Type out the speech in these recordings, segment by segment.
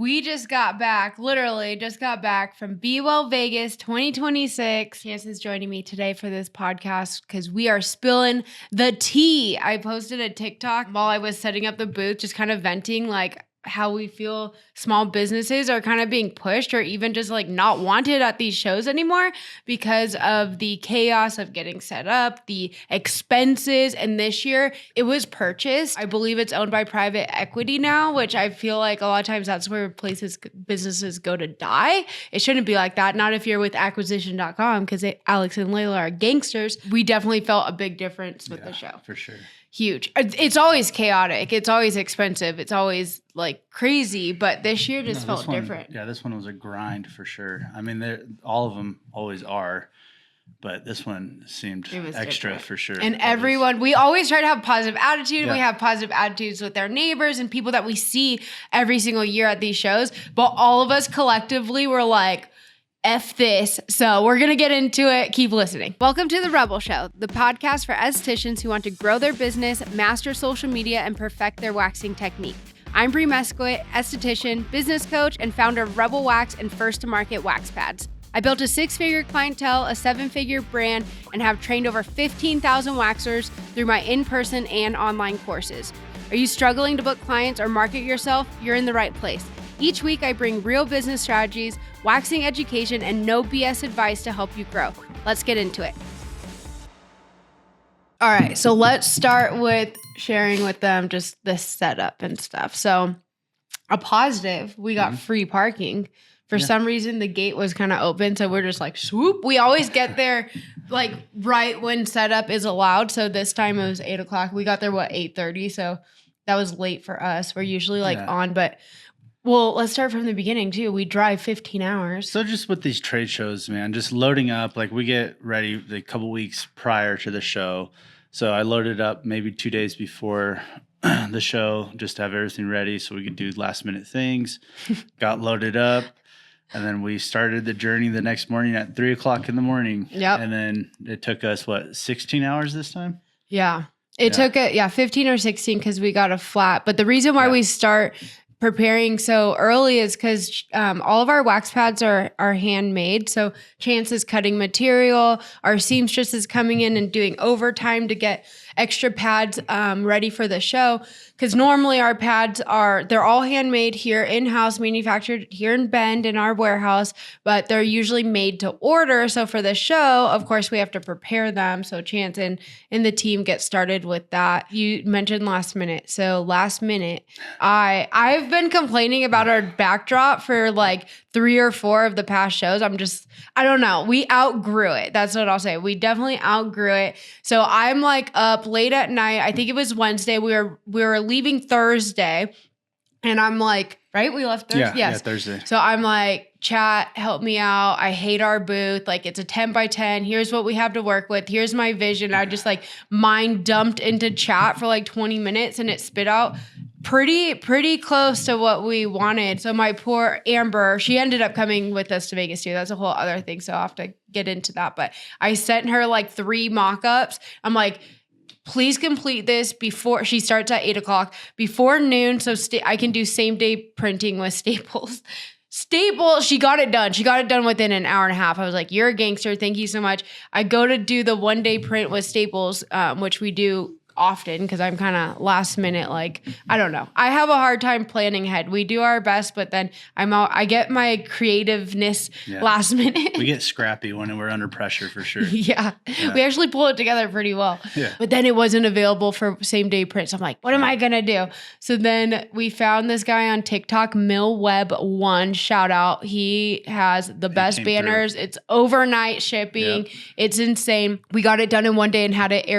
We just got back, literally just got back from Be Well Vegas 2026. Chance is joining me today for this podcast because we are spilling the tea. I posted a TikTok while I was setting up the booth, just kind of venting like how we feel small businesses are kind of being pushed or even just like not wanted at these shows anymore because of the chaos of getting set up, the expenses. And this year it was purchased. I believe it's owned by private equity now, which I feel like a lot of times that's where businesses go to die. It shouldn't be like that. Not if you're with acquisition.com because Alex and Layla are gangsters. We definitely felt a big difference with the show. For sure. Huge. It's always chaotic. It's always expensive. It's always like crazy, but this year just felt different. Yeah, this one was a grind for sure. I mean, all of them always are, but this one seemed extra different. For sure. And everyone, we always try to have positive attitude. Yeah. We have positive attitudes with our neighbors and people that we see every single year at these shows, but all of us collectively were like, F this. So we're going to get into it. Keep listening. Welcome to The Rebel Show, the podcast for estheticians who want to grow their business, master social media, and perfect their waxing technique. I'm Brie Mesquit, esthetician, business coach, and founder of Rebel Wax and First to Market Wax Pads. I built a 6-figure clientele, a 7-figure brand, and have trained over 15,000 waxers through my in-person and online courses. Are you struggling to book clients or market yourself? You're in the right place. Each week, I bring real business strategies, waxing education, and no BS advice to help you grow. Let's get into it. All right, so let's start with sharing with them just the setup and stuff. So a positive, we got free parking. For some reason, the gate was kind of open, so we're just like, swoop. We always get there like right when setup is allowed. So this time it was 8 o'clock. We got there, 8:30? So that was late for us. We're usually on, but... Well, let's start from the beginning, too. We drive 15 hours. So just with these trade shows, man, just loading up, like we get ready a couple weeks prior to the show. So I loaded up maybe 2 days before the show just to have everything ready so we could do last minute things. Got loaded up. And then we started the journey the next morning at 3 o'clock in the morning. Yep. And then it took us, 16 hours this time? Yeah. It took 15 or 16 because we got a flat. But the reason why we start preparing so early is because all of our wax pads are handmade. So Chance is cutting material. Our seamstress is coming in and doing overtime to get extra pads ready for the show. Because normally our pads they're all handmade here in-house, manufactured here in Bend in our warehouse, but they're usually made to order. So for the show, of course, we have to prepare them. So Chance and the team get started with that. You mentioned last minute. So last minute, I've been complaining about our backdrop for like 3 or 4 of the past shows. I don't know. We outgrew it. That's what I'll say. We definitely outgrew it. So I'm like up late at night. I think it was Wednesday. We were leaving Thursday, and I'm like, right? We left Thursday? Yeah, yes. Yeah, Thursday. So I'm like, chat, help me out. I hate our booth. Like, it's a 10 by 10. Here's what we have to work with. Here's my vision. I just like mind dumped into chat for like 20 minutes, and it spit out pretty close to what we wanted. So my poor Amber, she ended up coming with us to Vegas too. That's a whole other thing. So I'll have to get into that. But I sent her like 3 mock-ups. I'm like, please complete this before she starts at 8 o'clock, before noon. So I can do same day printing with Staples. She got it done. She got it done within an hour and a half. I was like, you're a gangster. Thank you so much. I go to do the 1-day print with Staples, which we do often because I'm kind of last minute. Like, I don't know. I have a hard time planning ahead. We do our best, but then I get my creativeness last minute. We get scrappy when we're under pressure for sure. Yeah. We actually pull it together pretty well. Yeah. But then it wasn't available for same day print. So I'm like, what am I going to do? So then we found this guy on TikTok, MillWeb1, shout out. He has the best banners. It's overnight shipping. Yep. It's insane. We got it done in 1 day and had it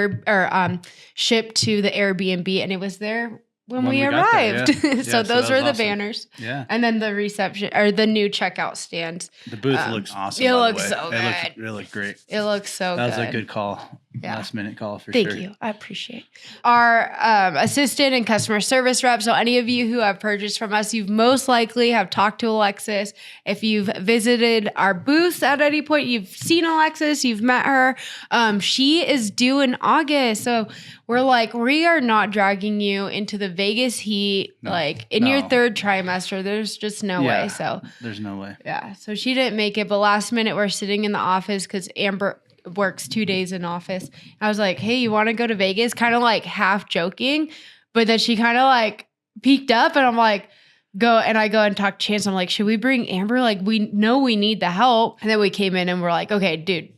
shipped to the Airbnb, and it was there when we arrived. There, so those were the awesome banners. Yeah. And then the reception or the new checkout stands. The booth looks awesome. It looks so good. It looked great. It looks so good. That was a good call. last minute call for Thank sure. you. I appreciate it. Our assistant and customer service rep. So any of you who have purchased from us, you've most likely have talked to Alexis. If you've visited our booth at any point, you've seen Alexis, you've met her. She is due in August. So we're like, we are not dragging you into the Vegas heat, in your third trimester. There's just no way. So there's no way. Yeah. So she didn't make it. But last minute, we're sitting in the office because Amber works 2 days in office. I was like, hey, you want to go to Vegas? Kind of like half joking. But then she kind of like peeked up and I'm like, go. And I go and talk to Chance. I'm like, should we bring Amber? Like, we know we need the help. And then we came in and we're like, okay, dude,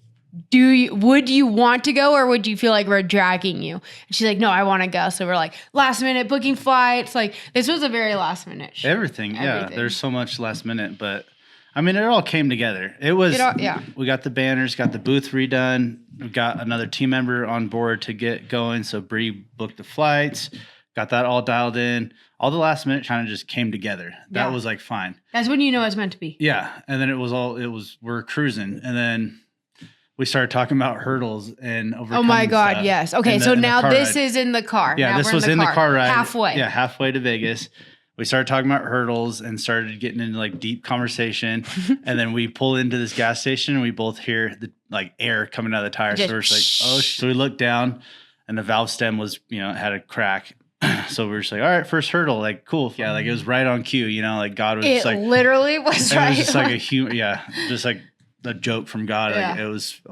would you want to go or would you feel like we're dragging you? And she's like, no, I want to go. So we're like last minute booking flights. Like this was a very last minute show. Everything. Yeah. There's so much last minute, but I mean, it all came together. We got the banners, got the booth redone. We got another team member on board to get going. So Bree booked the flights, got that all dialed in. All the last minute kind of just came together. That was like fine. That's when you know it's meant to be. Yeah. And then we're cruising. And then we started talking about hurdles and overcoming. Oh my God, yes. Okay, so now this ride. Is in the car. Yeah, now this was in the car ride. Halfway. Yeah, halfway to Vegas. We started talking about hurdles and started getting into like deep conversation. And then we pull into this gas station and we both hear the like air coming out of the tire. So we're just like, oh, so we looked down and the valve stem was, had a crack. So we were just like, all right, first hurdle, like cool. Yeah, like it was right on cue, like God was just like. It literally was right. It was just like a just like a joke from God. Like we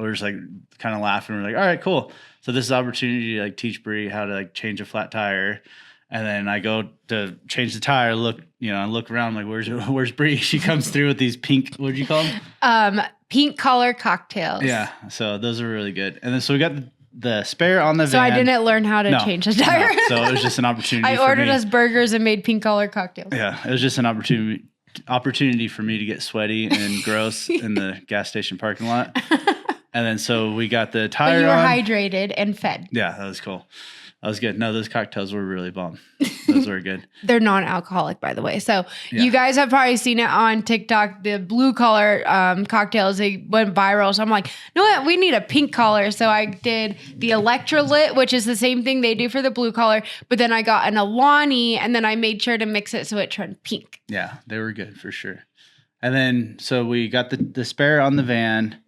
were just like kind of laughing. We're like, all right, cool. So this is an opportunity to like teach Bree how to like change a flat tire. And then I go to change the tire, look around, like, where's Bree? She comes through with these pink, what did you call them? Pink collar cocktails. Yeah. So those are really good. And then, so we got the spare on the van. So I didn't learn how to change the tire. No. So it was just an opportunity I ordered us burgers and made pink collar cocktails. Yeah. It was just an opportunity for me to get sweaty and gross in the gas station parking lot. And then, so we got the tire But you were on. hydrated and fed. Yeah, that was cool. That was good. No, those cocktails were really bomb. Those were good. They're non-alcoholic, by the way. So you guys have probably seen it on TikTok. The blue collar cocktails, they went viral. So I'm like, no, what? We need a pink collar. So I did the electrolyte, which is the same thing they do for the blue collar. But then I got an Alani, and then I made sure to mix it so it turned pink. Yeah, they were good for sure. And then, so we got the spare on the van,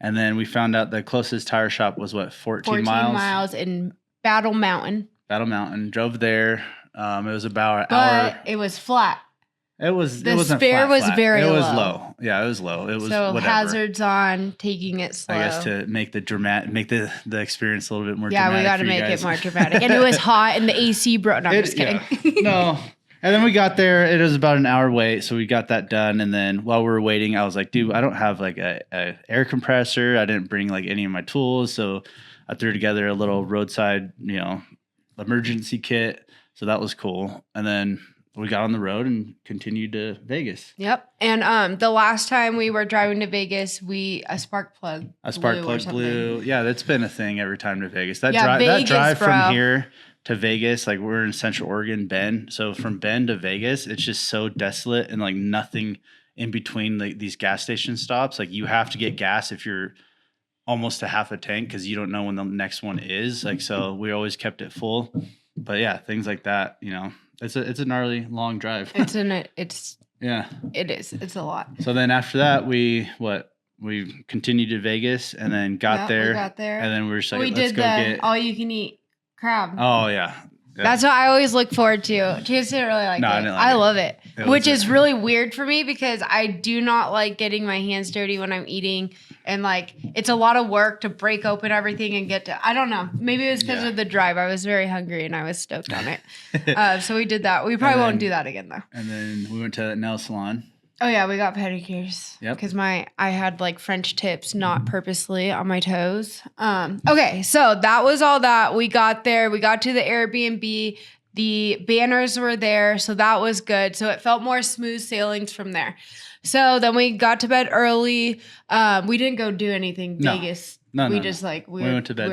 and then we found out the closest tire shop was 14 miles? 14 miles in Battle Mountain. Drove there. It was about an but hour. it was flat. It wasn't spare flat, was flat. very low. It was low. Yeah, it was low. It was so whatever. hazards on, taking it slow. I guess to make the experience a little bit more dramatic. Yeah, we got to make it more dramatic. And it was hot and the AC broke. No, I'm just kidding. Yeah. No. And then we got there. It was about an hour wait, so we got that done. And then while we were waiting, I was like, dude, I don't have like a air compressor. I didn't bring like any of my tools, so I threw together a little roadside, emergency kit. So that was cool. And then we got on the road and continued to Vegas. Yep. And the last time we were driving to Vegas, a spark plug blew. Yeah, that's been a thing every time to Vegas. That Vegas, drive bro. from here to Vegas, like we're in Central Oregon, Bend. So from Bend to Vegas, it's just so desolate and like nothing in between these gas station stops. Like you have to get gas if you're almost a half a tank because you don't know when the next one is. Like, so we always kept it full. But yeah, things like that, it's a gnarly long drive. It is. It's a lot. So then after that, we continued to Vegas and then got there. We got there. And then we were just like, let's go get all you can eat crab. Oh yeah. That's what I always look forward to. Chase didn't really like it. I love it. Which is really weird for me because I do not like getting my hands dirty when I'm eating. And like, it's a lot of work to break open everything and get to, I don't know. Maybe it was because of the drive. I was very hungry and I was stoked on it. So we did that. We probably won't do that again though. And then we went to the nail salon. Oh yeah, we got pedicures. Yep. Because I had like French tips, not purposely on my toes. Okay, so that was all that. We got there. We got to the Airbnb. The banners were there, so that was good. So it felt more smooth sailings from there. So then we got to bed early. We didn't go do anything Vegas. We went to bed.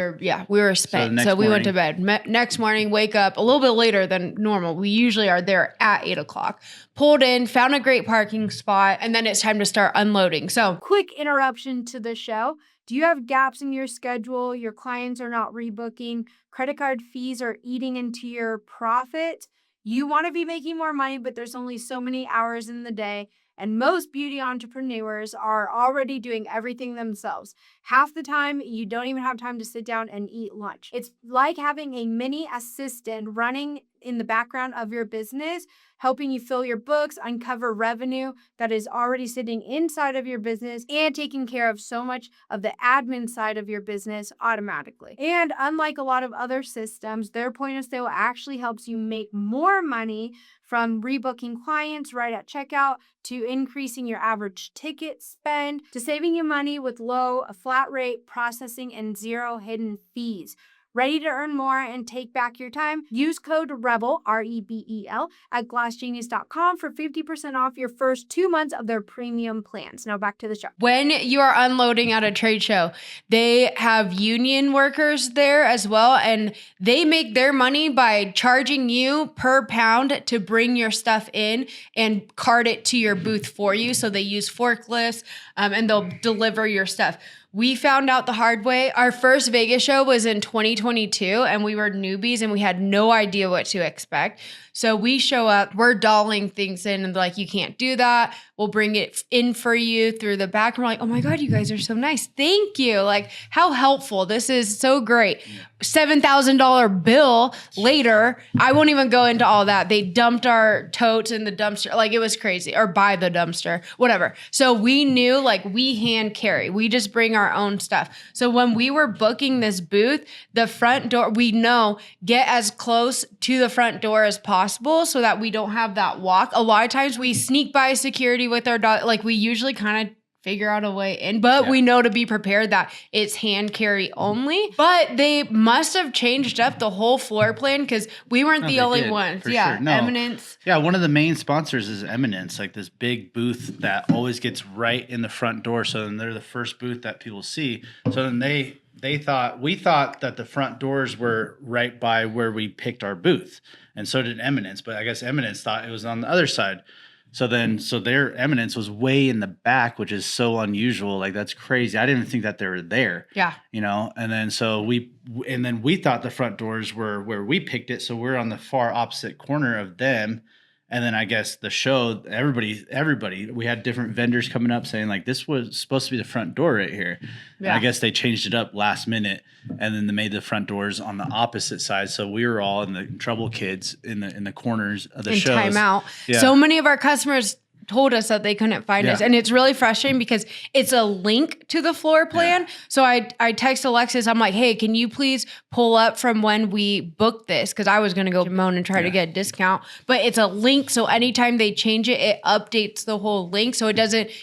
We were spent. So we went to bed. Next morning, wake up a little bit later than normal. We usually are there at 8:00. Pulled in, found a great parking spot, and then it's time to start unloading. So quick interruption to the show. Do you have gaps in your schedule? Your clients are not rebooking. Credit card fees are eating into your profit. You want to be making more money, but there's only so many hours in the day. And most beauty entrepreneurs are already doing everything themselves. Half the time, you don't even have time to sit down and eat lunch. It's like having a mini assistant running in the background of your business, helping you fill your books, uncover revenue that is already sitting inside of your business, and taking care of so much of the admin side of your business automatically. And unlike a lot of other systems, their point of sale actually helps you make more money, from rebooking clients right at checkout to increasing your average ticket spend to saving you money with a flat rate processing and zero hidden fees. Ready to earn more and take back your time? Use code REBEL, REBEL, at glassgenius.com for 50% off your first 2 months of their premium plans. Now back to the show. When you are unloading at a trade show, they have union workers there as well, and they make their money by charging you per pound to bring your stuff in and cart it to your booth for you. So they use forklifts and they'll deliver your stuff. We found out the hard way. Our first Vegas show was in 2022 and we were newbies and we had no idea what to expect. So we show up, we're dolling things in and they're like, you can't do that. We'll bring it in for you through the back. And we're like, oh my God, you guys are so nice. Thank you. Like, how helpful. This is so great. $7,000 bill later. I won't even go into all that. They dumped our totes in the dumpster. Like, it was crazy. Or by the dumpster, whatever. So we knew, like, we hand carry. We just bring our own stuff. So when we were booking this booth, the front door, we know, get as close to the front door as possible so that we don't have that walk. A lot of times we sneak by security with our dog. Like, we usually kind of figure out a way in, but we know to be prepared that it's hand carry only. But they must have changed up the whole floor plan because we weren't the only ones. Yeah, sure. Eminence. Yeah, one of the main sponsors is Eminence, like this big booth that always gets right in the front door. So then they're the first booth that people see. So then we thought that the front doors were right by where we picked our booth, and so did Eminence. But I guess Eminence thought it was on the other side. So their Eminence was way in the back, which is so unusual. Like, that's crazy. I didn't even think that they were there. Yeah. You know, and then we thought the front doors were where we picked it. So we're on the far opposite corner of them. And then I guess the show, everybody, we had different vendors coming up saying, like, this was supposed to be the front door right here. Yeah. And I guess they changed it up last minute, and then they made the front doors on the opposite side. So we were all in the trouble kids in the corners of the shows. Timeout. Yeah. So many of our customers told us that they couldn't find us. And it's really frustrating because it's a link to the floor plan. Yeah. So I text Alexis, I'm like, hey, can you please pull up from when we booked this? Because I was going to go to Moan and try to get a discount. But it's a link. So anytime they change it, it updates the whole link. So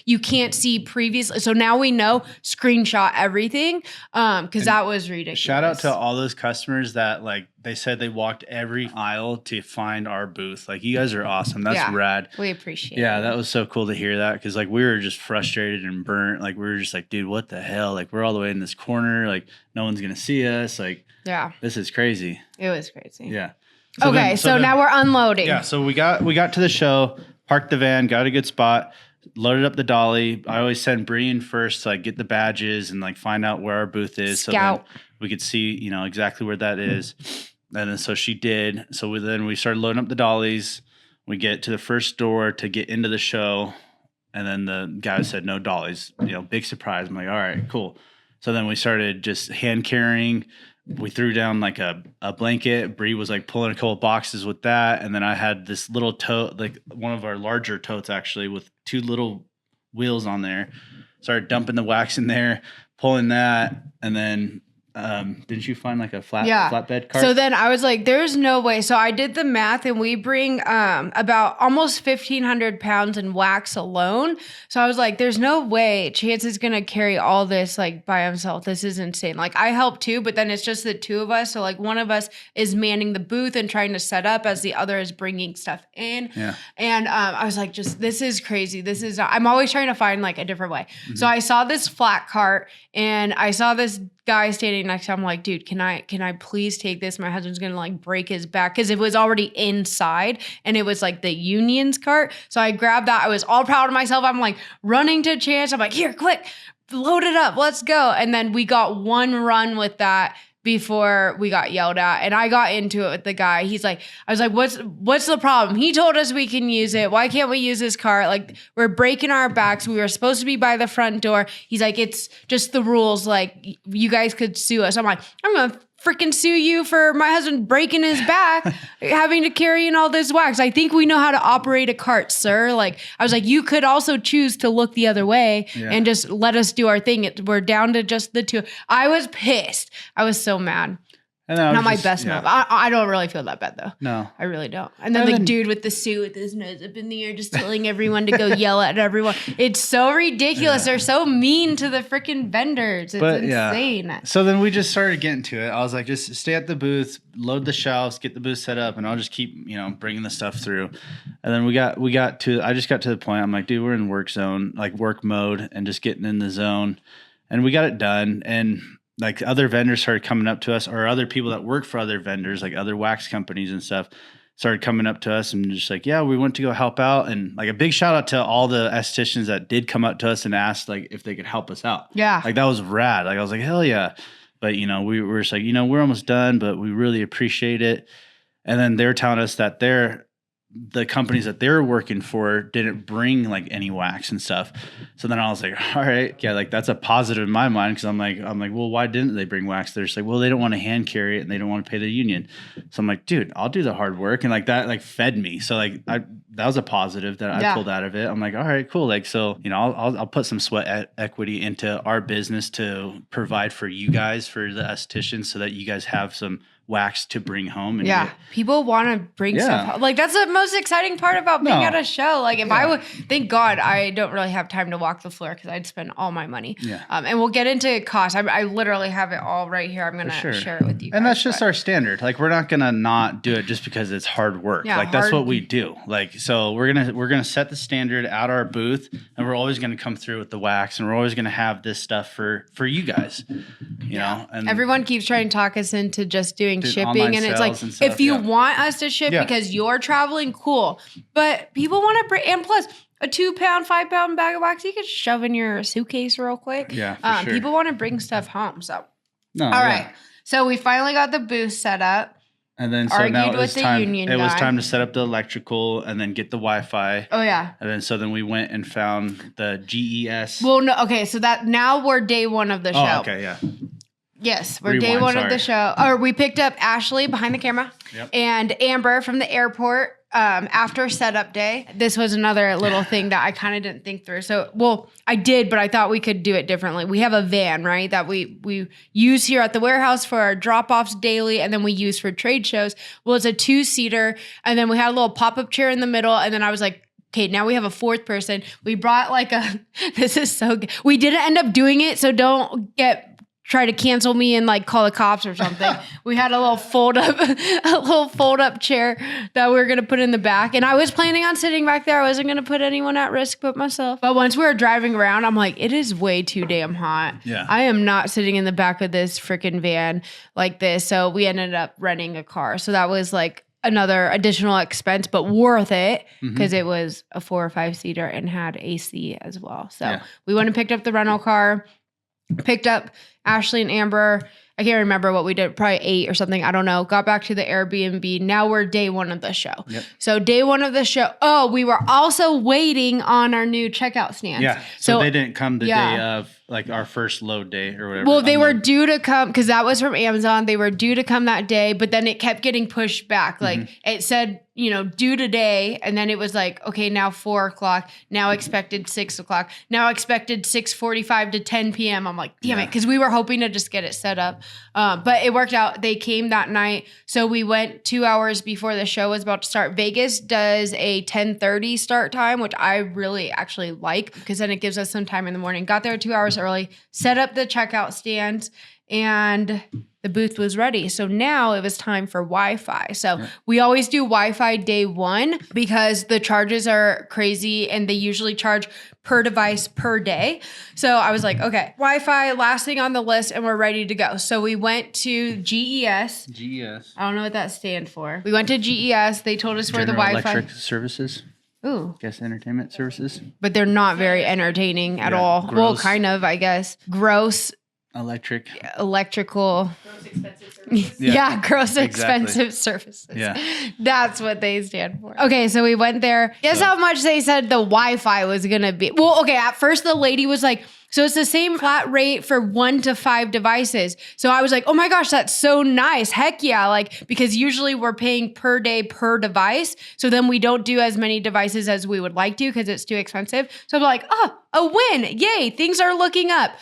you can't see previously. So now we know, screenshot everything. Because that was ridiculous. Shout out to all those customers that, like, they said they walked every aisle to find our booth. Like, you guys are awesome. That's rad. We appreciate it. Yeah, that was so cool to hear that, because, like, we were just frustrated and burnt. Like, we were just like, dude, what the hell? Like, we're all the way in this corner. Like, no one's going to see us. Like, this is crazy. It was crazy. Yeah. So now we're unloading. Yeah, so we got to the show, parked the van, got a good spot, loaded up the dolly. I always send Bree in first to, like, get the badges and, like, find out where our booth is. Scout. So then we could see, you know, exactly where that is. And then so she did. So we started loading up the dollies. We get to the first door to get into the show. And then the guy said, no dollies. You know, big surprise. I'm like, all right, cool. So then we started just hand carrying. We threw down, like, a blanket. Bree was, like, pulling a couple boxes with that. And then I had this little tote, like one of our larger totes actually, with two little wheels on there. Started dumping the wax in there, pulling that. And then didn't you find, like, a flatbed cart? So then I was like, there's no way. So I did the math, and we bring about almost 1,500 pounds in wax alone. So I was like, there's no way Chance is going to carry all this, like, by himself. This is insane. Like, I help too, but then it's just the two of us. So, like, one of us is manning the booth and trying to set up as the other is bringing stuff in. Yeah. And I was like, this is crazy. I'm always trying to find, like, a different way. Mm-hmm. So I saw this flat cart, and I saw this guy standing next to him. I'm like, dude, can I please take this? My husband's gonna, like, break his back, because it was already inside and it was, like, the union's cart. So I grabbed that. I was all proud of myself. I'm, like, running to Chance. I'm like, here, quick, load it up. Let's go. And then we got one run with that before we got yelled at. And I got into it with the guy. He's like, I was like, what's the problem? He told us we can use it. Why can't we use his car? Like, we're breaking our backs. We were supposed to be by the front door. He's like, it's just the rules. Like, you guys could sue us. I'm like, I'm going to freaking sue you for my husband breaking his back, having to carry in all this wax. I think we know how to operate a cart, sir. Like, I was like, you could also choose to look the other way and just let us do our thing. We're down to just the two. I was pissed. I was so mad. And then not my best move. I don't really feel that bad though. No, I really don't. And then the dude with the suit with his nose up in the air, just telling everyone to go yell at everyone. It's so ridiculous. They're so mean to the freaking vendors. It's insane. Yeah. So then we just started getting to it. I was like, just stay at the booth, load the shelves, get the booth set up, and I'll just keep, bringing the stuff through. And then I just got to the point. I'm like, dude, we're in work zone, like work mode, and just getting in the zone. And we got it done. And like other vendors started coming up to us, or other people that work for other vendors, like other wax companies and stuff, started coming up to us and just like, yeah, we went to go help out. And like a big shout out to all the estheticians that did come up to us and asked like if they could help us out. Yeah. Like that was rad. Like I was like, hell yeah. But we were just like, we're almost done, but we really appreciate it. And then they're telling us that the companies that they're working for didn't bring like any wax and stuff. So then I was like, all right, yeah, like that's a positive in my mind. Cause I'm like, well, why didn't they bring wax? They're just like, well, they don't want to hand carry it and they don't want to pay the union. So I'm like, dude, I'll do the hard work. And like that, like fed me. So like that was a positive that I pulled out of it. I'm like, all right, cool. Like, so, I'll put some sweat equity into our business to provide for you guys, for the estheticians, so that you guys have some wax to bring home. And people want to bring stuff home. Like that's the most exciting part about being at a show. Like if I would, thank God I don't really have time to walk the floor because I'd spend all my money. Yeah. And we'll get into cost. I literally have it all right here. I'm going to share it with you. And that's just our standard. Like we're not going to not do it just because it's hard work. Yeah, like that's what we do. Like, so we're going to set the standard at our booth, and we're always going to come through with the wax, and we're always going to have this stuff for you guys, you know, and everyone keeps trying to talk us into just doing shipping, and it's like, stuff, if you want us to ship because you're traveling, cool, but people want to bring, and plus a 2-pound, 5-pound bag of wax you can shove in your suitcase real quick. For sure. People want to bring stuff home. So all right, so we finally got the booth set up, and then so now it was time to set up the electrical and then get the Wi-Fi. Oh yeah. And then we went and found the GES. Well, no, okay, so that now we're day one of the show. Oh, okay, yeah. Yes, we're day one of the show. Or we picked up Ashley behind the camera and Amber from the airport after setup day. This was another little thing that I kind of didn't think through. So, well, I did, but I thought we could do it differently. We have a van, right, that we use here at the warehouse for our drop-offs daily, and then we use for trade shows. Well, it's a 2-seater, and then we had a little pop-up chair in the middle, and then I was like, okay, now we have a 4th person. We brought this is so good. We didn't end up doing it, so don't try to cancel me and like call the cops or something. We had a little fold up chair that we were going to put in the back. And I was planning on sitting back there. I wasn't going to put anyone at risk but myself. But once we were driving around, I'm like, it is way too damn hot. Yeah. I am not sitting in the back of this freaking van like this. So we ended up renting a car. So that was like another additional expense, but worth it because it was a 4 or 5-seater and had AC as well. So we went and picked up the rental car, picked up Ashley and Amber. I can't remember what we did, probably 8 or something. I don't know. Got back to the Airbnb. Now we're day one of the show. Yep. So day one of the show. Oh, we were also waiting on our new checkout stands. Yeah. So they didn't come the day of like our first load day or whatever. Well, they were due to come because that was from Amazon. They were due to come that day, but then it kept getting pushed back. Like it said, due today. And then it was like, okay, now 4:00, now expected 6:00, now expected 6:45 to 10 p.m. I'm like, damn it. Cause we were hoping to just get it set up. But it worked out. They came that night. So we went 2 hours before the show was about to start. Vegas does a 10:30 start time, which I really actually like because then it gives us some time in the morning. Got there 2 hours early, set up the checkout stands, and the booth was ready. So now it was time for Wi-Fi. So we always do Wi-Fi day one because the charges are crazy and they usually charge per device per day. So I was like, okay, Wi-Fi, last thing on the list, and we're ready to go. So we went to GES. GES. I don't know what that stands for. We went to GES. They told us where the Wi-Fi. Electric Services. Ooh. Guest entertainment services. But they're not very entertaining at all. Gross. Well, kind of, I guess. Gross. Electrical. Gross expensive services. Yeah, gross exactly. expensive services. Yeah. That's what they stand for. Okay, so we went there. Guess how much they said the Wi-Fi was going to be? Well, okay, at first the lady was like, so it's the same flat rate for 1 to 5 devices. So I was like, oh my gosh, that's so nice. Heck yeah. Like, because usually we're paying per day per device. So then we don't do as many devices as we would like to because it's too expensive. So I'm like, oh, a win. Yay. Things are looking up.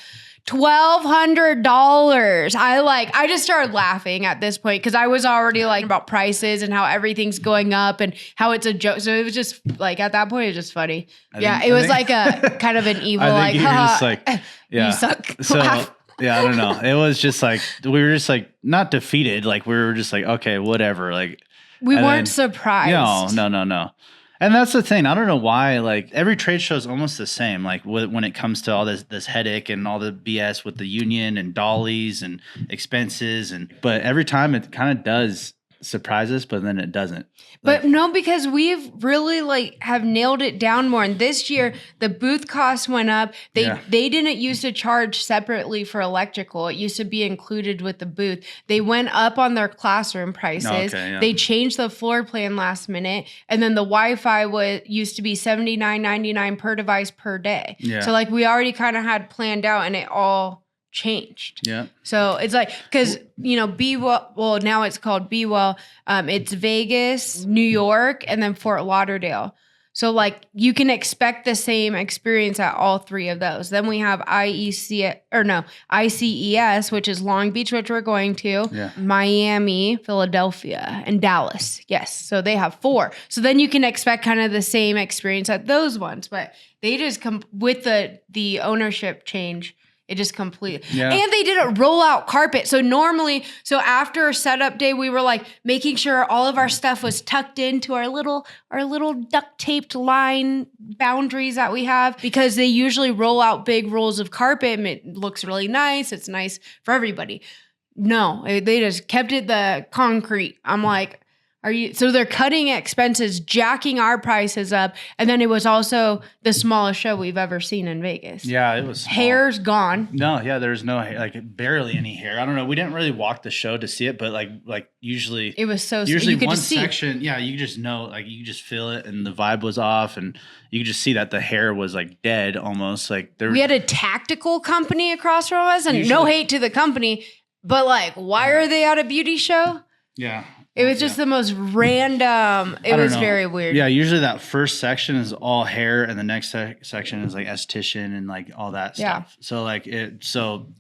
$1,200. I just started laughing at this point because I was already like about prices and how everything's going up and how it's a joke. So it was just like at that point, it was just funny. It was like a kind of an evil, like, just like, yeah. You suck. So, yeah, I don't know. It was just like, we were just like not defeated. Like we were just like, okay, whatever. Like we weren't surprised. No. And that's the thing. I don't know why, like every trade show is almost the same. Like when it comes to all this headache and all the BS with the union and dollies and expenses, but every time it kind of does surprise us, but then it doesn't. But no, because we've really have nailed it down more. And this year the booth costs went up. They didn't used to charge separately for electrical. It used to be included with the booth. They went up on their classroom prices. They changed the floor plan last minute. And then the Wi-Fi used to be $79.99 per device per day. Yeah. So we already kind of had planned out and it all changed. Yeah. So it's like, because, Be Well, now it's called Be Well. It's Vegas, New York, and then Fort Lauderdale. So you can expect the same experience at all three of those. Then we have ICES, which is Long Beach, which we're going to, Miami, Philadelphia, and Dallas. Yes. So they have 4. So then you can expect kind of the same experience at those ones, but they just come with the ownership change. It just completely, and they didn't roll out carpet. So normally, after setup day, we were making sure all of our stuff was tucked into our little duct taped line boundaries that we have, because they usually roll out big rolls of carpet and it looks really nice. It's nice for everybody. No, they just kept it the concrete. I'm like, so they're cutting expenses, jacking our prices up. And then it was also the smallest show we've ever seen in Vegas. Yeah, it was small. Hair's gone. No, yeah, there's no hair, barely any hair. I don't know. We didn't really walk the show to see it, but usually it was so usually you could one just see. Section, yeah, you just know, you could just feel it, and the vibe was off, and you could just see that the hair was dead almost. We had a tactical company across from us, and no hate to the company, but why are they at a beauty show? Yeah. It was just the most random. It was very weird. Yeah, usually that first section is all hair, and the next section is esthetician and all that stuff. So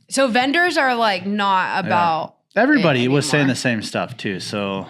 So vendors are not about. Everybody was saying the same stuff too. So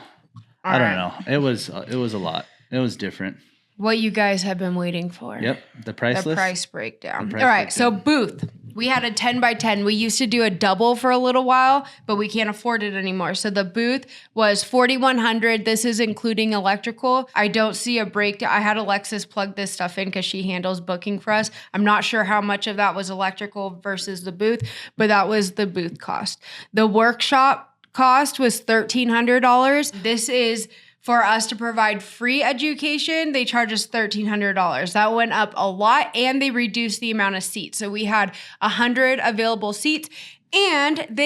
I don't know. It was a lot. It was different. What you guys have been waiting for. Yep, the price list. The price breakdown. All right, so booth. We had a 10 by 10. We used to do a double for a little while, but we can't afford it anymore. So the booth was $4,100. This is including electrical. I don't see a breakdown. I had Alexis plug this stuff in because she handles booking for us. I'm not sure how much of that was electrical versus the booth, but that was the booth cost. The workshop cost was $1,300. This is for us to provide free education. They charge us $1,300. That went up a lot, and they reduced the amount of seats. So we had 100 available seats, and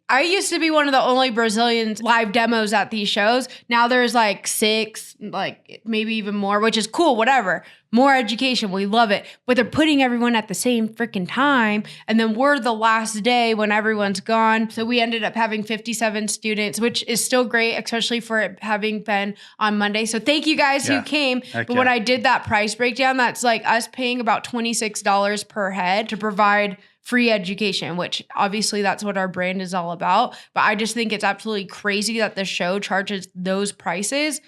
I used to be one of the only Brazilian live demos at these shows. Now there's 6, maybe even more, which is cool, whatever. More education. We love it. But they're putting everyone at the same freaking time. And then we're the last day when everyone's gone. So we ended up having 57 students, which is still great, especially for it having been on Monday. So thank you guys who came. When I did that price breakdown, that's us paying about $26 per head to provide free education, which obviously that's what our brand is all about. But I just think it's absolutely crazy that the show charges those prices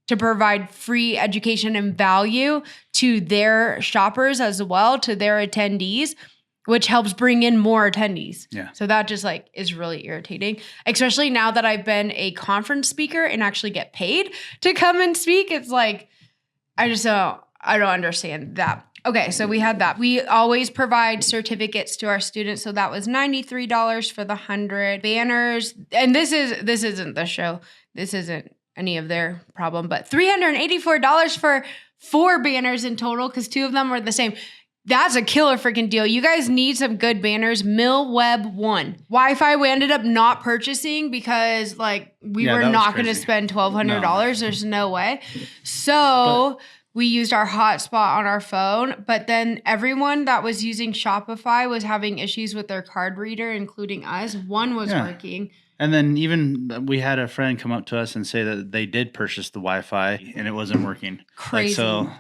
to provide free education and value to their shoppers as well, to their attendees, which helps bring in more attendees. Yeah. So that just is really irritating, especially now that I've been a conference speaker and actually get paid to come and speak. It's I don't understand that. Okay, so we had that. We always provide certificates to our students. So that was $93 for the 100 banners. And this isn't the show. This isn't any of their problem, but $384 4 banners in total because 2 of them were the same. That's a killer freaking deal. You guys need some good banners. Millweb 1. Wi-Fi we ended up not purchasing because like we were not going to spend $1,200. No. There's no way. So we used our hotspot on our phone, but then everyone that was using Shopify was having issues with their card reader, including us. One was working. And then even we had a friend come up to us and say that they did purchase the Wi-Fi and it wasn't working. Crazy. Like, so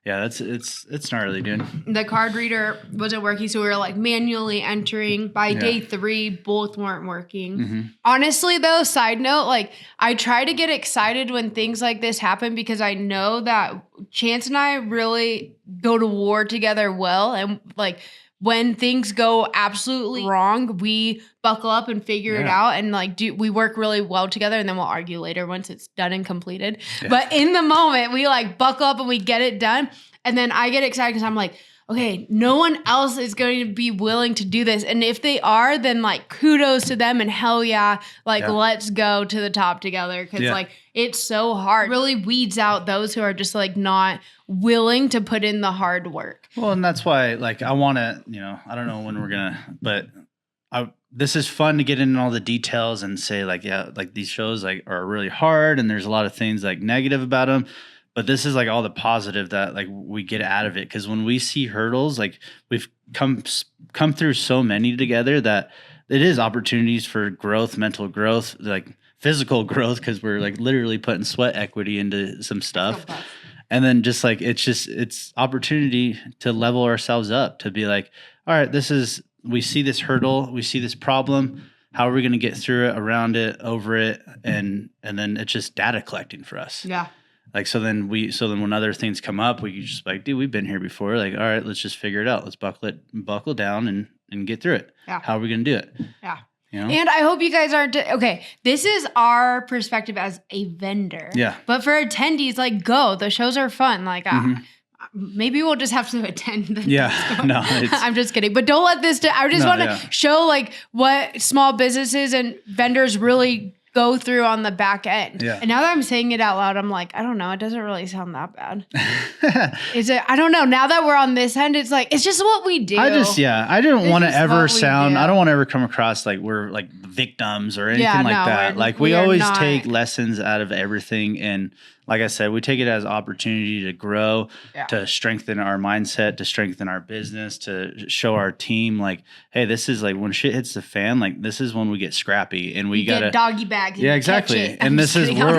yeah, it's gnarly, dude. The card reader wasn't working, so we were like manually entering. By day 3, both weren't working. Mm-hmm. Honestly, though, side note, like I try to get excited when things like this happen because I know that Chance and I really go to war together well, and like when things go absolutely wrong, we buckle up and figure it out, and like we work really well together, and then we'll argue later once it's done and completed. Yeah. But in the moment, we like buckle up and we get it done, and then I get excited because I'm like, okay, no one else is going to be willing to do this, and if they are, then like kudos to them and hell yeah, like let's go to the top together because like it's so hard. It really weeds out those who are just like not willing to put in the hard work. Well, and that's why like I want to, I don't know when we're gonna, but this is fun to get into all the details and say like, yeah, like these shows like are really hard and there's a lot of things like negative about them. But this is like all the positive that like we get out of it. Cause when we see hurdles, like we've come through so many together that it is opportunities for growth, mental growth, like physical growth. Cause we're like literally putting sweat equity into some stuff. And then just like, it's opportunity to level ourselves up to be like, all right, we see this hurdle, we see this problem. How are we going to get through it, around it, over it? And then it's just data collecting for us. Yeah. Like, so then when other things come up, we can just like, dude, we've been here before. Like, all right, let's just figure it out. Let's buckle down and get through it. Yeah. How are we going to do it? Yeah. And I hope you guys aren't, okay, this is our perspective as a vendor. Yeah. But for attendees, like, go. The shows are fun. Like, maybe we'll just have to attend the No, I'm just kidding. But don't let this, I just want to show, like, what small businesses and vendors really go through on the back end. Yeah. And now that I'm saying it out loud, I'm like, I don't know. It doesn't really sound that bad. Is it? I don't know. Now that we're on this end, it's like, it's just what we do. I didn't want to ever sound, I don't want to ever come across like we're like victims or anything like that. Like we always take lessons out of everything. And like I said, we take it as opportunity to grow, to strengthen our mindset, to strengthen our business, to show our team like, hey, this is like when shit hits the fan, like this is when we get scrappy and we got to doggy bags. Yeah, exactly. And this is, we're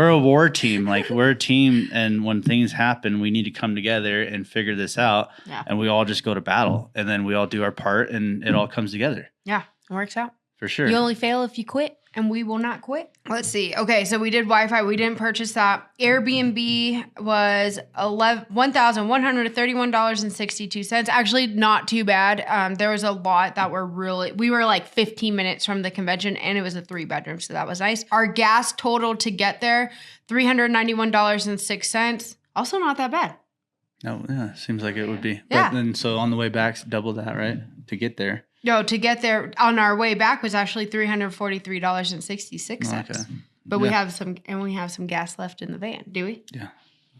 a war team. Like we're a team. And when things happen, we need to come together and figure this out. Yeah. And we all just go to battle and then we all do our part and it all comes together. Yeah. It works out. For sure. You only fail if you quit. And we will not quit. Let's see. Okay, so we did Wi-Fi. We didn't purchase that. Airbnb was $1,131.62. Actually, not too bad. There was a lot that we were like 15 minutes from the convention, and it was a 3-bedroom, so that was nice. Our gas total to get there, $391.06. Also not that bad. No, yeah, seems like it would be. Yeah. But then, so on the way back, double that, right? To get there. No, to get there on our way back was actually $343.66. Oh, okay. But we have some gas left in the van, do we? Yeah.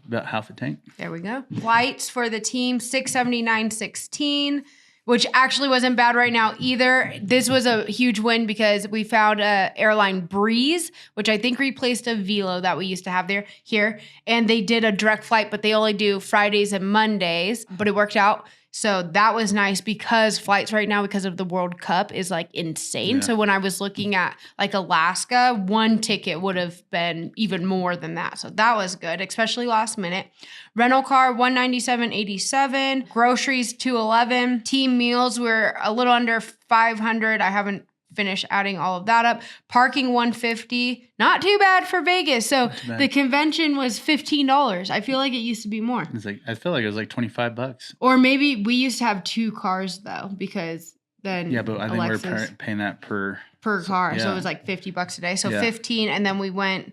About half a tank. There we go. Flights for the team, $679.16, which actually wasn't bad right now either. This was a huge win because we found a airline Breeze, which I think replaced a Velo that we used to have here. And they did a direct flight, but they only do Fridays and Mondays, but it worked out. So that was nice because flights right now, because of the World Cup, is like insane. Yeah. So when I was looking at like Alaska, one ticket would have been even more than that. So that was good, especially last minute. Rental car, $197.87. Groceries, $211. Team meals were a little under $500. I haven't finished adding all of that up. Parking, $150. Not too bad for Vegas. So the convention was $15. I feel like it used to be more. I feel like it was like $25. Or maybe we used to have 2 cars though, because then but I think we're paying that per car. Yeah. So it was like $50 a day. So 15, and then we went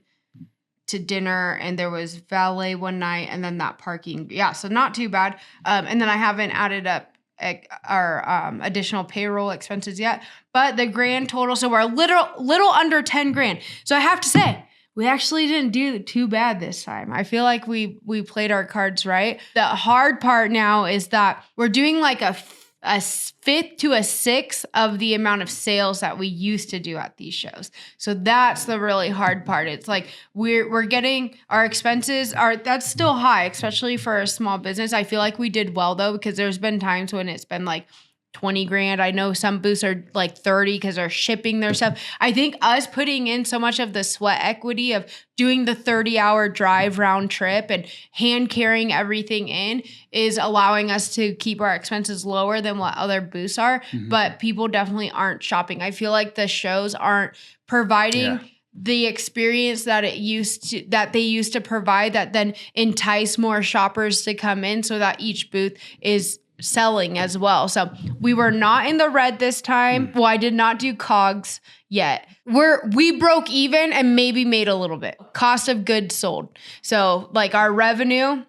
to dinner and there was valet one night and then that parking. Yeah, so not too bad. And then I haven't added up our additional payroll expenses yet, but the grand total, so we're a little under 10 grand. So I have to say, we actually didn't do too bad this time. I feel like we played our cards right. The hard part now is that we're doing like a fifth to a sixth of the amount of sales that we used to do at these shows. So that's the really hard part. It's like we're getting our expenses that's still high, especially for a small business. I feel like we did well though, because there's been times when it's been like 20 grand. I know some booths are like 30 because they're shipping their stuff. I think us putting in so much of the sweat equity of doing the 30-hour drive round trip and hand carrying everything in is allowing us to keep our expenses lower than what other booths are. Mm-hmm. But people definitely aren't shopping. I feel like the shows aren't providing the experience that they used to provide that then entice more shoppers to come in so that each booth is selling as well. So we were not in the red this time. Well, I did not do COGS yet. We broke even and maybe made a little bit. Cost of goods sold. So like our revenue,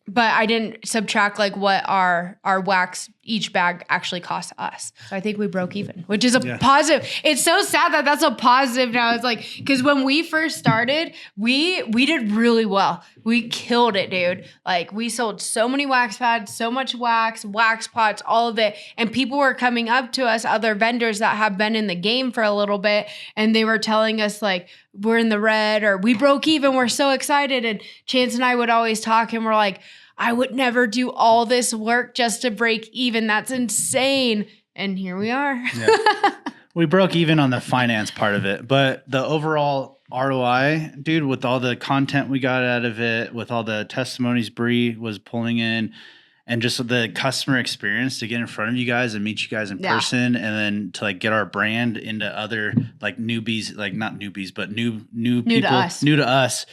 but I didn't subtract like what our wax each bag actually cost us. So I think we broke even, which is a positive. It's so sad that that's a positive now. It's like, because when we first started, we did really well. We killed it, dude. Like we sold so many wax pads, so much wax pots, all of it. And people were coming up to us, other vendors that have been in the game for a little bit. And they were telling us like, we're in the red or we broke even. We're so excited. And Chance and I would always talk and we're like, I would never do all this work just to break even. That's insane. And here we are. Yeah. We broke even on the finance part of it, but the overall ROI, dude, with all the content we got out of it, with all the testimonies Bree was pulling in, and just the customer experience to get in front of you guys and meet you guys in person, and then to like get our brand into other like newbies, like not newbies, but new people, new to us,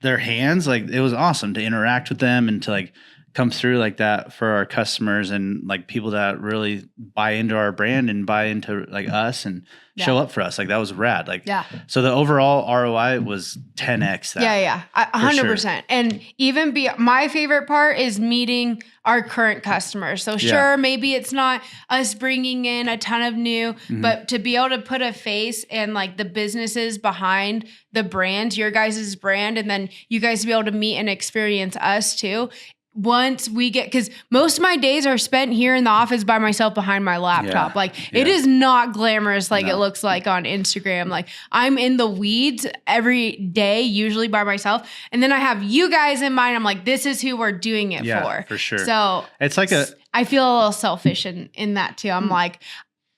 their hands. Like it was awesome to interact with them and to like come through like that for our customers and like people that really buy into our brand and buy into like us and show up for us. Like that was rad. Like, so the overall ROI was 10x that. 100%. Sure. And even my favorite part is meeting our current customers. So sure, maybe it's not us bringing in a ton of new, but to be able to put a face and like the businesses behind the brand, your guys' brand, and then you guys be able to meet and experience us too. Once we get, because most of my days are spent here in the office by myself behind my laptop. It is not glamorous like it looks like on Instagram. Like I'm in the weeds every day, usually by myself. And then I have you guys in mind. I'm like, this is who we're doing it for sure. So it's like I feel a little selfish in that too. I'm like,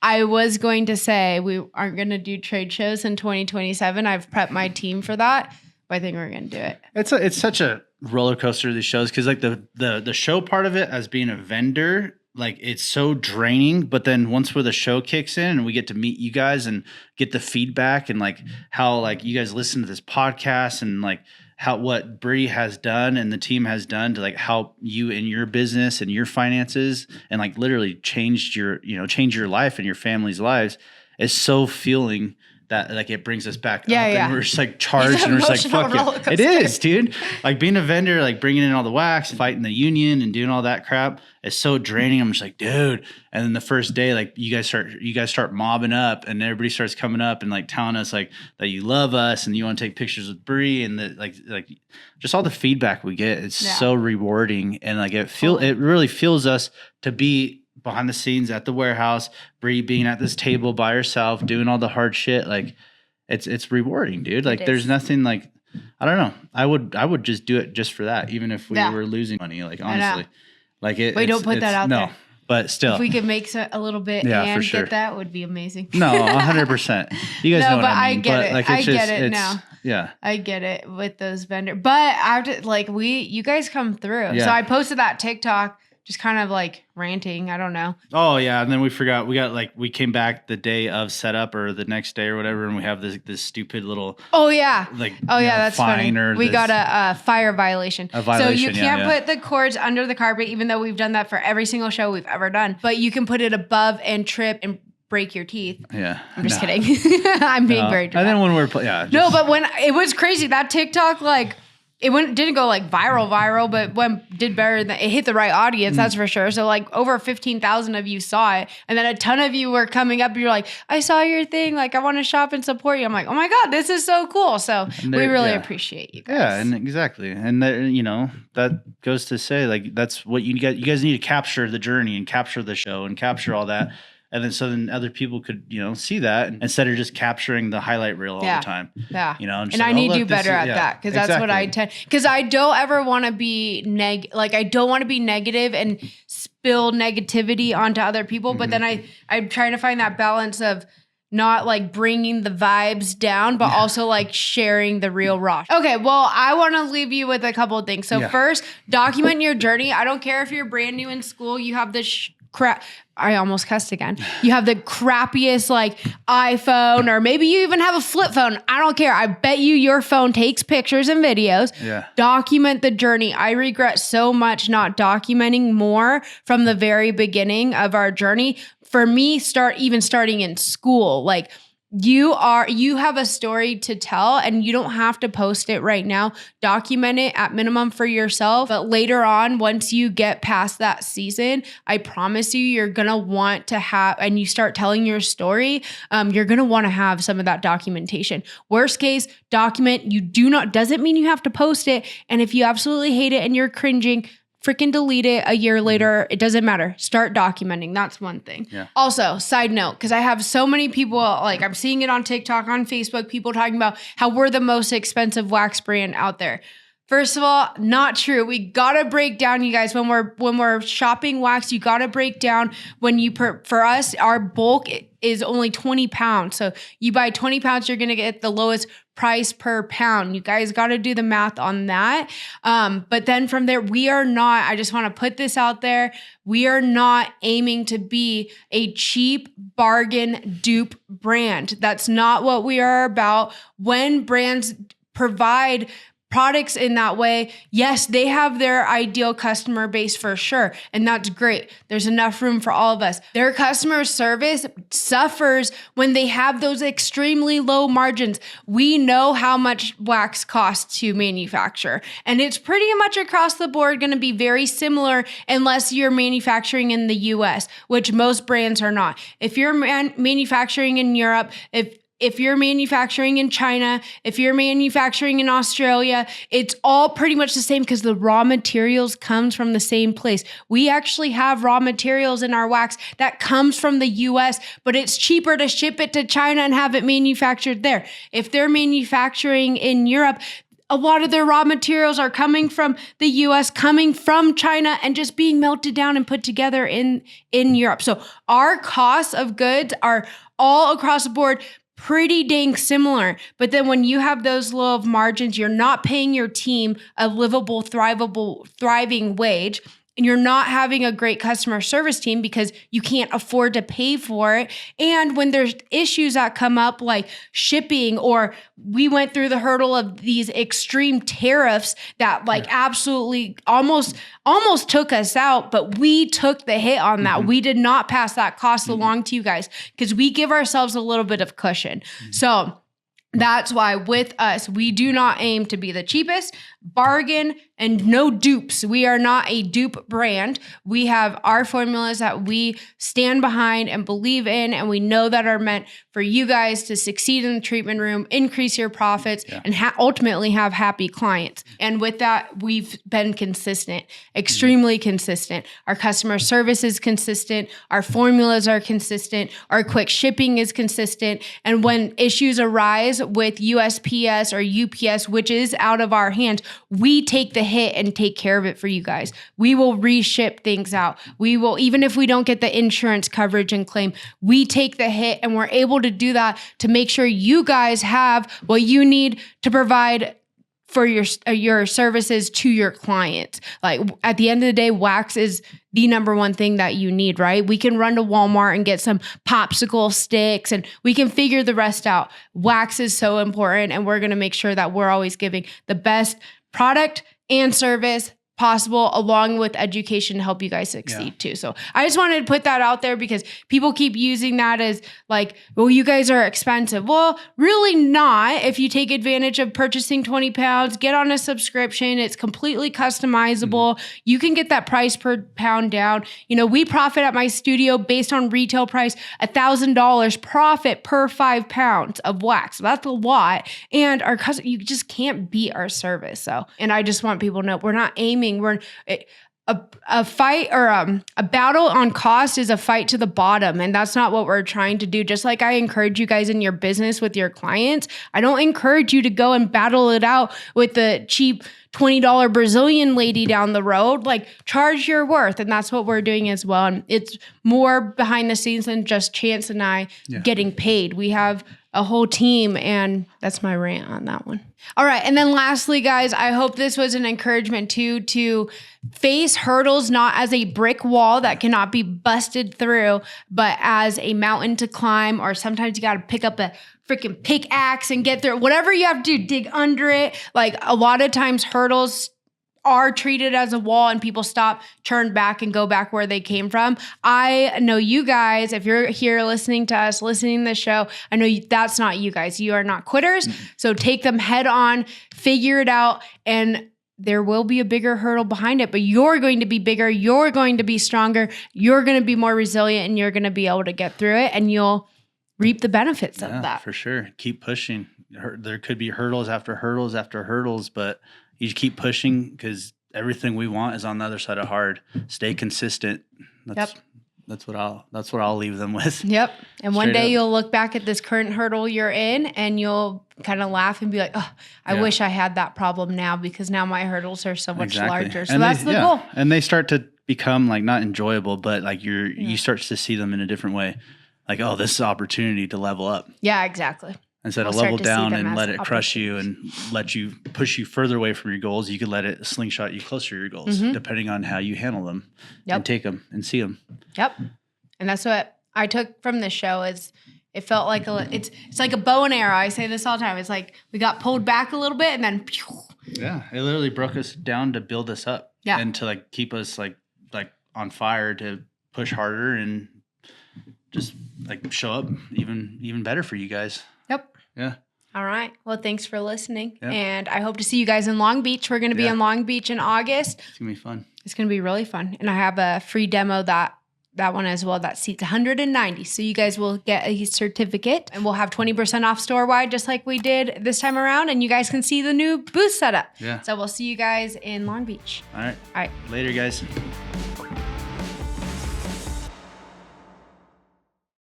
I was going to say we aren't going to do trade shows in 2027. I've prepped my team for that, but I think we're going to do it. It's such a roller coaster of these shows, because like the show part of it as being a vendor, like it's so draining, but then once where the show kicks in and we get to meet you guys and get the feedback and like how like you guys listen to this podcast and like how what Bree has done and the team has done to like help you in your business and your finances and like literally change your life and your family's lives is so fueling that like it brings us back up and we're just like charged and we're just like, fuck it. It is, dude. Like being a vendor, like bringing in all the wax, fighting the union and doing all that crap is so draining. I'm just like, dude. And then the first day, like you guys start mobbing up and everybody starts coming up and like telling us like that you love us and you want to take pictures with Bree and that like just all the feedback we get. It's so rewarding. And like it really feels us to be behind the scenes at the warehouse, Bree being at this table by herself, doing all the hard shit. Like it's rewarding, dude. Like there's nothing like, I don't know. I would just do it just for that. Even if we were losing money, like honestly, like we don't put that out there. But still, if we could make a little bit and get that would be amazing. No, 100%. You guys know what I mean. I get it. Like, I get it now. Yeah. I get it with those vendors. But after like you guys come through. Yeah. So I posted that TikTok just kind of like ranting. I don't know. Oh yeah. And then we forgot, we came back the day of setup or the next day or whatever. And we have this stupid little. Oh yeah. That's funny. We got a fire violation. So you can't put the cords under the carpet, even though we've done that for every single show we've ever done, but you can put it above and trip and break your teeth. Yeah. I'm just kidding. I'm being very dramatic. And then when we're, No, but when it was crazy, that TikTok, like, didn't go like viral, but did better than it hit the right audience. That's for sure. So like over 15,000 of you saw it. And then a ton of you were coming up. You're like, I saw your thing. Like, I want to shop and support you. I'm like, oh my God, this is so cool. So we really appreciate you guys. Yeah. And exactly. And that goes to say, like, that's what you guys need to capture the journey and capture the show and capture all that. And then other people could, see that instead of just capturing the highlight reel all the time. Yeah. And I need to do better at that, because that's what I tend, because I don't ever want to be I don't want to be negative and spill negativity onto other people. But then I'm trying to find that balance of not like bringing the vibes down, but also like sharing the real raw. Okay, well, I want to leave you with a couple of things. So first, document your journey. I don't care if you're brand new in school, you have this crap. I almost cussed again. You have the crappiest like iPhone, or maybe you even have a flip phone. I don't care. I bet your phone takes pictures and videos. Yeah. Document the journey. I regret so much not documenting more from the very beginning of our journey. For me, starting in school, like you have a story to tell, and you don't have to post it right now. Document it at minimum for yourself. But later on, once you get past that season, I promise you're going to want to have, and you start telling your story, you're going to want to have some of that documentation. Worst case, document. Doesn't mean you have to post it. And if you absolutely hate it and you're cringing, freaking delete it a year later. It doesn't matter. Start documenting. That's one thing. Yeah. Also, side note, because I have so many people, like I'm seeing it on TikTok, on Facebook, people talking about how we're the most expensive wax brand out there. First of all, not true. We gotta break down, you guys, when we're shopping wax, you gotta break down for us, our bulk is only 20 pounds. So you buy 20 pounds, you're gonna get the lowest price per pound. You guys got to do the math on that. But then from there, I just want to put this out there. We are not aiming to be a cheap bargain dupe brand. That's not what we are about. When brands provide products in that way, yes, they have their ideal customer base for sure. And that's great. There's enough room for all of us. Their customer service suffers when they have those extremely low margins. We know how much wax costs to manufacture, and it's pretty much across the board going to be very similar unless you're manufacturing in the US, which most brands are not. If you're manufacturing in Europe, if you're manufacturing in China, if you're manufacturing in Australia, it's all pretty much the same because the raw materials comes from the same place. We actually have raw materials in our wax that comes from the US, but it's cheaper to ship it to China and have it manufactured there. If they're manufacturing in Europe, a lot of their raw materials are coming from the US, coming from China, and just being melted down and put together in Europe. So our costs of goods are all across the board pretty dang similar. But then when you have those low of margins, you're not paying your team a livable, thriving wage. And you're not having a great customer service team because you can't afford to pay for it. And when there's issues that come up like shipping, or we went through the hurdle of these extreme tariffs that absolutely almost took us out, but we took the hit on that. We did not pass that cost along to you guys because we give ourselves a little bit of cushion. So that's why with us, we do not aim to be the cheapest, bargain, and no dupes. We are not a dupe brand. We have our formulas that we stand behind and believe in, and we know that are meant for you guys to succeed in the treatment room, increase your profits, and ultimately have happy clients. And with that, we've been consistent, extremely consistent. Our customer service is consistent. Our formulas are consistent. Our quick shipping is consistent. And when issues arise with USPS or UPS, which is out of our hands, we take the hit and take care of it for you guys. We will reship things out. We will, even if we don't get the insurance coverage and claim, we take the hit, and we're able to do that to make sure you guys have what you need to provide for your services to your clients. Like at the end of the day, wax is the number one thing that you need, right? We can run to Walmart and get some popsicle sticks, and we can figure the rest out. Wax is so important, and we're going to make sure that we're always giving the best product and service possible, along with education to help you guys succeed too. So I just wanted to put that out there because people keep using that as like, well, you guys are expensive. Well, really not. If you take advantage of purchasing 20 pounds, get on a subscription. It's completely customizable. You can get that price per pound down. You know, we profit at my studio based on retail price, $1,000 profit per 5 pounds of wax. So that's a lot. And our customer, you just can't beat our service. So, and I just want people to know we're not aiming. We're a fight or a battle on cost is a fight to the bottom. And that's not what we're trying to do. Just like I encourage you guys in your business with your clients, I don't encourage you to go and battle it out with the cheap $20 Brazilian lady down the road. Like, charge your worth. And that's what we're doing as well. And it's more behind the scenes than just Chance and I getting paid. We have a whole team, and that's my rant on that one. All right. And then lastly, guys, I hope this was an encouragement too, to face hurdles not as a brick wall that cannot be busted through, but as a mountain to climb, or sometimes you got to pick up a freaking pickaxe and get through whatever you have to do, dig under it. Like, a lot of times hurdles are treated as a wall and people stop, turn back, and go back where they came from. I know you guys, if you're here listening to us, listening to the show, I know that's not you guys. You are not quitters. So take them head on, figure it out, and there will be a bigger hurdle behind it, but you're going to be bigger. You're going to be stronger. You're going to be more resilient, and you're going to be able to get through it, and you'll reap the benefits of that. For sure. Keep pushing. There could be hurdles after hurdles after hurdles, but you keep pushing because everything we want is on the other side of hard. Stay consistent. That's what I'll leave them with. Yep. And one day you'll look back at this current hurdle you're in and you'll kind of laugh and be like, oh, I wish I had that problem now, because now my hurdles are so much larger. So that's the goal. And they start to become like not enjoyable, but like you start to see them in a different way. Like, oh, this is an opportunity to level up. Yeah, exactly. Instead of level down and let it crush you and let you push you further away from your goals, you could let it slingshot you closer to your goals, depending on how you handle them and take them and see them. Yep. And that's what I took from this show is it felt like it's like a bow and arrow. I say this all the time. It's like we got pulled back a little bit and then pew. Yeah, it literally broke us down to build us up. Yeah. And to like keep us like on fire to push harder and just like show up even better for you guys. Yep. Yeah. All right. Well, thanks for listening. Yep. And I hope to see you guys in Long Beach. We're going to be in Long Beach in August. It's going to be fun. It's going to be really fun. And I have a free demo that one as well that seats 190. So you guys will get a certificate, and we'll have 20% off store-wide just like we did this time around. And you guys can see the new booth setup. Yeah. So we'll see you guys in Long Beach. All right. Later, guys.